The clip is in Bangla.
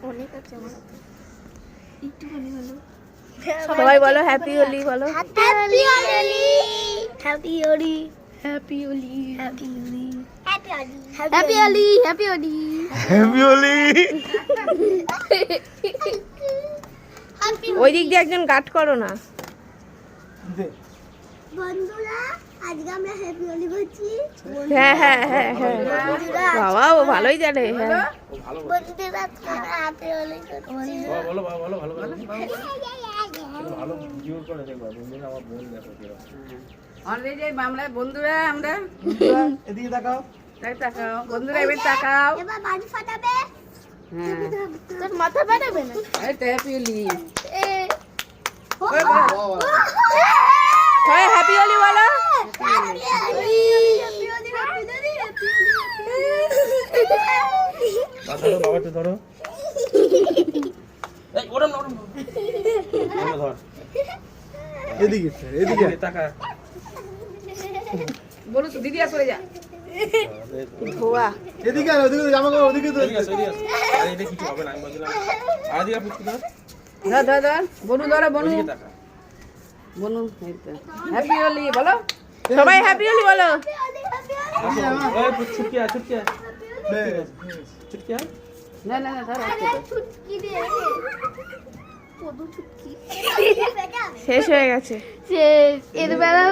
অনেক আছে আমার একটুখানি হলো। সবাই বলো হ্যাপি হোলি, বলো happy Holi, happy Holi, happy Holi, happy Holi, happy Holi, happy Holi, happy Holi. ওই দিক দিয়ে একজন গার্ড করো না। বন্ধুরা আজকে আমরা হ্যাপি হোলি বলছি। হ্যাঁ হ্যাঁ হ্যাঁ হ্যাঁ, বাবা ও ভালোই জানে। হ্যাঁ বন্ধুরা হ্যাপি হোলি বলো বলো ভালো করে ভালো ভিডিও করে দেখবা বন্ধুরা, আমার বোন দেখো অলরেডি আমরা বন্ধুরা, আমরা এদিকে তাকাও, তাকাও বন্ধুরা, এবার তাকাও। এবার বাজি ফাটাবে। হ্যাঁ তোর মাথা ফাটাবে না। এই তো হ্যাপি হোলি। এ হ্যাঁ হ্যাপি হোলি বলো। Happy Holi, happy Holi, happy Holi. ধরো বাবা, একটু ধরো। এই ওরম ওরম ধর, এদিকে এদিকে তাকা। বলো তো দিদি আসলে যা ধোয়া। এদিকে আর ওদিকে জামা কাপড় ওদিকে তো, এদিকে এদিকে। আরে এটা কিছু হবে না, আমি বলছিলাম আর দিকে পুষ্টি ধর ধর ধর ধর, বনু ধরো, বনু ওদিকে তাকা। বনু। হ্যাপি হোলি বলো, সবাই হ্যাপি হোলি বলো। এই ছুটকি আয়, ছুটকি আয়, ছুটকি আয়। না না না ধর, ছুটকি দিয়ে কদু ছুটকি শেষ হয়ে গেছে। এর বেলা